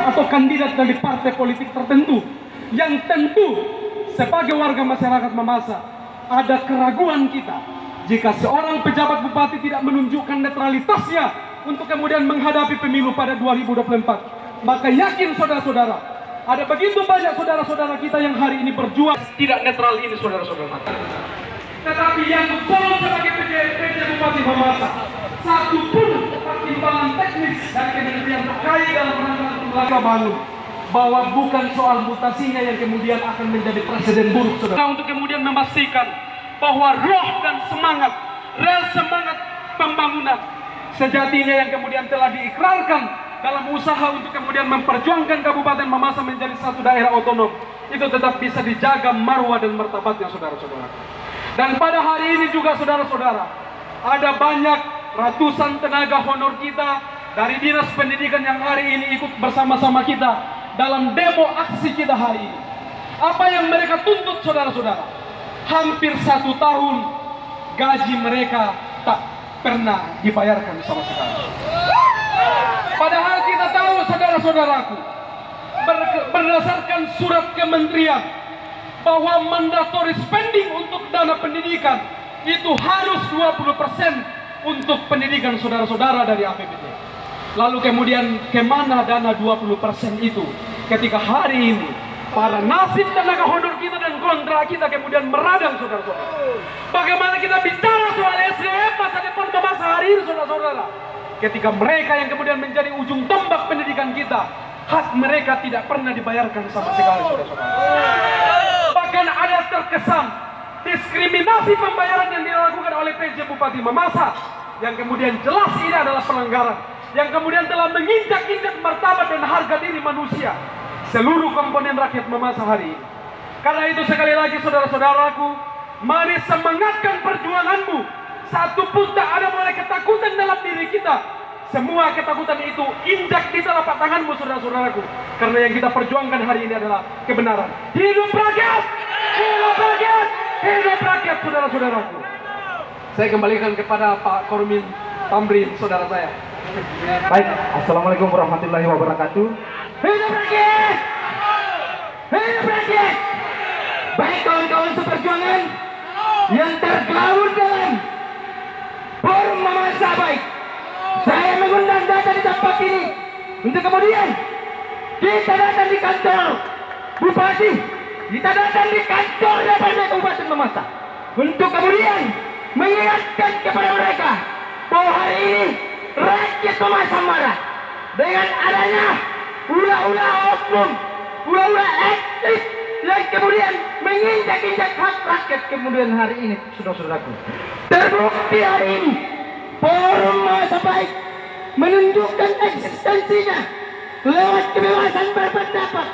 atau kandidat dari partai politik tertentu yang tentu sebagai warga masyarakat Mamasa ada keraguan kita jika seorang pejabat bupati tidak menunjukkan netralitasnya untuk kemudian menghadapi pemilu pada 2024. Maka yakin saudara-saudara, ada begitu banyak saudara-saudara kita yang hari ini berjuang tidak netral ini saudara-saudara. Tetapi yang betul sebagai PJ Bupati Mamasa, satu pun pertimbangan teknis dari kementerian terkait dalam rangka bangun bahwa bukan soal mutasinya yang kemudian akan menjadi presiden buruk saudara. Untuk kemudian memastikan bahwa roh dan semangat, rel semangat pembangunan sejatinya yang kemudian telah diikrarkan dalam usaha untuk kemudian memperjuangkan Kabupaten Mamasa menjadi satu daerah otonom itu tetap bisa dijaga marwah dan martabatnya saudara-saudara. Dan pada hari ini juga saudara-saudara, ada banyak ratusan tenaga honor kita dari Dinas Pendidikan yang hari ini ikut bersama-sama kita dalam demo aksi kita hari ini. Apa yang mereka tuntut saudara-saudara? Hampir 1 tahun gaji mereka tak pernah dibayarkan sama sekali. Padahal kita tahu saudara-saudaraku, berdasarkan surat kementerian bahwa mandatory spending untuk dana pendidikan itu harus 20% untuk pendidikan saudara-saudara dari APBD. Lalu kemudian kemana dana 20% itu ketika hari ini para nasib tenaga honor kita dan kontrak kita kemudian meradang saudara-saudara. Bagaimana kita bicara soal SDM masa depan Mamasa hari ini saudara-saudara, ketika mereka yang kemudian menjadi ujung tombak pendidikan kita, hak mereka tidak pernah dibayarkan sama sekali saudara-saudara. Bahkan ada terkesan diskriminasi pembayaran yang dilakukan oleh PJ Bupati Mamasa yang kemudian jelas ini adalah pelanggaran yang kemudian telah menginjak-injak martabat dan harga diri manusia seluruh komponen rakyat Mamasa hari ini. Karena itu sekali lagi saudara-saudaraku, mari semangatkan perjuanganmu. Satu pun tak ada mulai ketakutan dalam diri kita. Semua ketakutan itu injak di telapak tanganmu saudara-saudaraku. Karena yang kita perjuangkan hari ini adalah kebenaran. Hidup rakyat! Hidup rakyat! Hidup rakyat saudara-saudaraku. Saya kembalikan kepada Pak Kormin Tamrin, saudara saya. Baik, Assalamualaikum warahmatullahi wabarakatuh. Hidup rakyat! Hidup rakyat! Baik kawan-kawan seperjuangan yang tergabung dalam Forum Mamasa baik, saya mengundang data di tempat ini untuk kemudian kita datang di kantor Bupati, kita datang di kantor DPRD Kabupaten Mamasa untuk kemudian mengingatkan kepada mereka bahwa hari ini rakyat Mamasa marah dengan adanya ulah-ulah oknum, ulah-ulah ekstris yang kemudian menginjak-injak hak rakyat kemudian hari ini saudara-saudaraku. Terbukti hari ini Forum Mamasa baik menunjukkan eksistensinya lewat kebebasan berpendapat.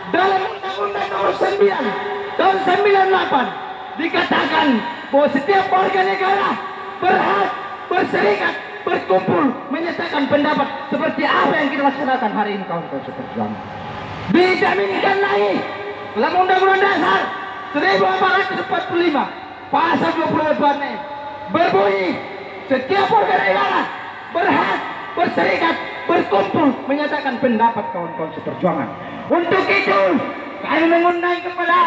Dalam Undang-Undang Nomor 9 tahun 98 dikatakan bahwa setiap warga negara berhak berserikat, berkumpul, menyatakan pendapat seperti apa yang kita laksanakan hari ini kawan-kawan seperjuangan. Dijaminkan lagi dalam Undang-Undang Dasar 1445 pasal 28 berbunyi setiap warga negara berhak berserikat, berkumpul, menyatakan pendapat kawan-kawan seperjuangan. Untuk itu kami mengundang kepada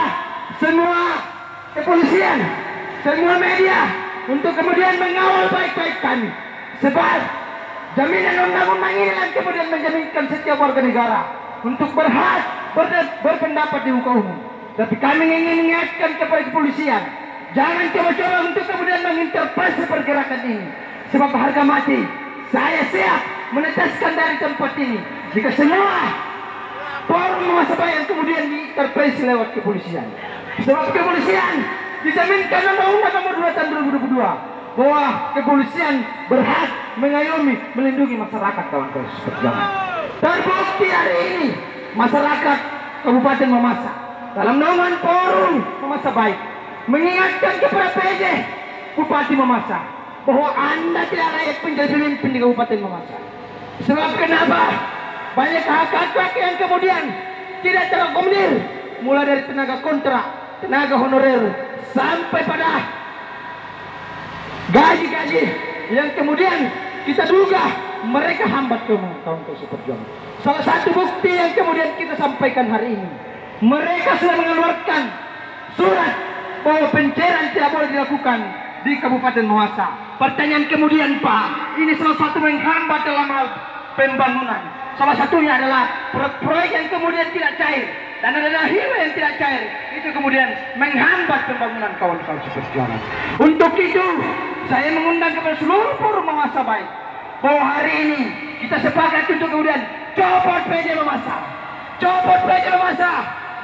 semua kepolisian, semua media untuk kemudian mengawal baik-baik kami, sebab jaminan undang-undang ini yang kemudian menjaminkan setiap warga negara untuk berhak berpendapat di muka umum. Tapi kami ingin mengingatkan kepada kepolisian, jangan coba-coba untuk kemudian mengintervensi pergerakan ini, sebab harga mati saya siap meneteskan dari tempat ini jika semua Forum Mamasa baik yang kemudian diintervensi lewat kepolisian. Sebab kepolisian dijaminkan Undang-Undang Nomor 2 tahun 2022 bahwa kepolisian berhak mengayomi, melindungi masyarakat kawan-kawan seperjuangan. Terbukti hari ini masyarakat Kabupaten Mamasa dalam naungan Forum Mamasa baik mengingatkan kepada PJ Bupati Mamasa bahwa Anda tidak layak menjadi pemimpin di Kabupaten Mamasa. Sebab kenapa? Banyak hak-hak yang kemudian tidak terakomodir, mulai dari tenaga kontrak, tenaga honorer, sampai pada gaji-gaji yang kemudian kita duga mereka hambat kawan-kawan seperjuangan. Salah satu bukti yang kemudian kita sampaikan hari ini, mereka sudah mengeluarkan surat bahwa pencairan tidak boleh dilakukan di Kabupaten Mamasa. Pertanyaan kemudian, Pak, ini salah satu menghambat dalam hal pembangunan. Salah satunya adalah proyek yang kemudian tidak cair dan ada highway yang tidak cair. Itu kemudian menghambat pembangunan kawan-kawan seperjuangan. Untuk itu, saya mengundang kepada seluruh forum Mamasa baik bahwa hari ini kita sepakat untuk kemudian copot PJ Mamasa, copot PJ Mamasa,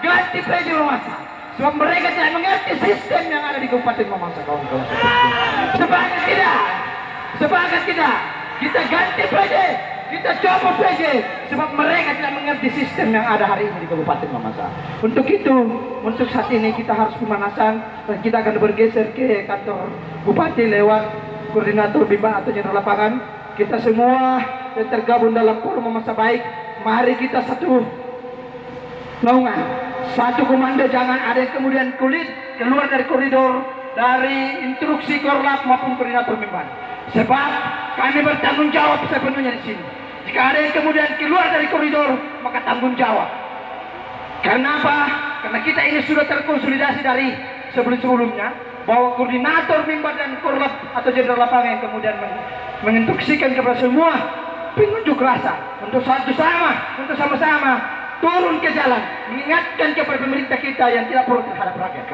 ganti PJ Mamasa. Sebab mereka tidak mengerti sistem yang ada di Kabupaten Mamasa, kawan-kawan seperjuangan. Sepakat tidak? Sepakat tidak? Kita ganti PJ, kita copot PJ, sebab mereka tidak mengerti sistem yang ada hari ini di Kabupaten Mamasa. Untuk itu, untuk saat ini kita harus pemanasan dan kita akan bergeser ke kantor Bupati lewat koordinator bimbang atau jenderal lapangan. Kita semua yang tergabung dalam forum Mamasa baik, mari kita satu naungan, satu komando. Jangan ada yang kemudian keluar dari koridor, dari instruksi Korlap maupun koordinator bimbang. Sebab kami bertanggung jawab sepenuhnya di sini. Jika ada yang kemudian keluar dari koridor, maka tanggung jawab. Karena apa? Karena kita ini sudah terkonsolidasi dari sebelum-sebelumnya bahwa koordinator bimbang dan Korlap atau jenderal lapangan yang kemudian menginstruksikan kepada semua pengunjuk rasa untuk sama-sama turun ke jalan, mengingatkan kepada pemerintah kita yang tidak perlu terhadap rakyat.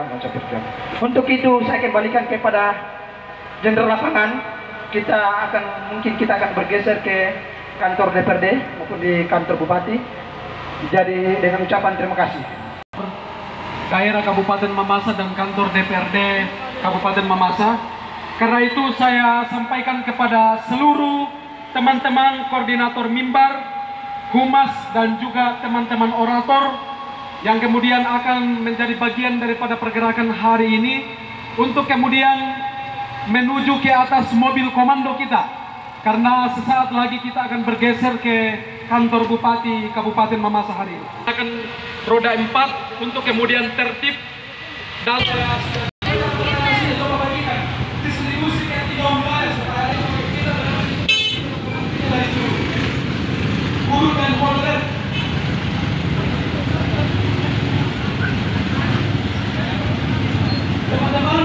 Untuk itu saya kembalikan kepada jenderal lapangan. Mungkin kita akan bergeser ke kantor DPRD maupun di kantor Bupati. Jadi dengan ucapan terima kasih. Daerah Kabupaten Mamasa dan kantor DPRD Kabupaten Mamasa. Karena itu saya sampaikan kepada seluruh teman-teman koordinator mimbar, humas dan juga teman-teman orator yang kemudian akan menjadi bagian daripada pergerakan hari ini untuk kemudian menuju ke atas mobil komando kita. Karena sesaat lagi kita akan bergeser ke kantor Bupati Kabupaten Mamasa hari ini. Akan roda 4 untuk kemudian tertib dan guru dan holder. Teman-teman,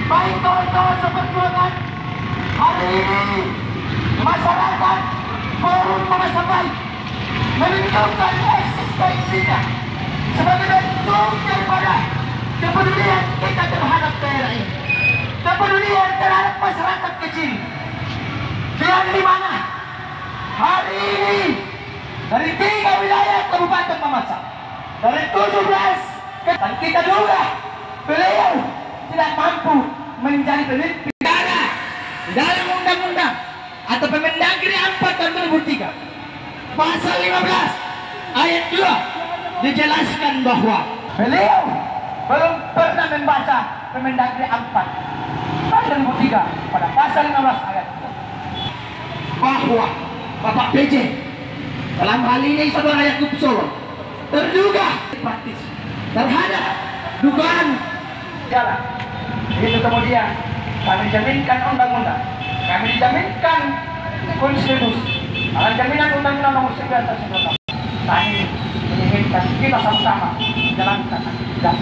baik kawan-kawan seperjuangan, hari ini masyarakat forum Mamasa baik menunjukkan eksistensinya sebagai bentuk daripada kepedulian kita terhadap daerah ini, kepedulian terhadap masyarakat kecil yang dimana hari ini dari 3 wilayah Kabupaten Mamasa, dari 17, dan kita juga beliau tidak mampu menjadi pemimpin negara dalam undang-undang atau Permendagri 4 tahun 2003 pasal 15 ayat 2 dijelaskan bahwa beliau belum pernah membaca Permendagri 4 tahun 2003 pada pasal 15 ayat 2 bahwa Bapak PJ dalam hal ini Saudara Yakub Solo terduga praktis terhadap dugaan jalan. Itu kemudian kami jaminkan undang-undang, kami dijaminkan konstitusi, dalam jaminan undang-undang nomor 9 tahun 19. Kami menginginkan kita sama-sama menjalankan aktivitas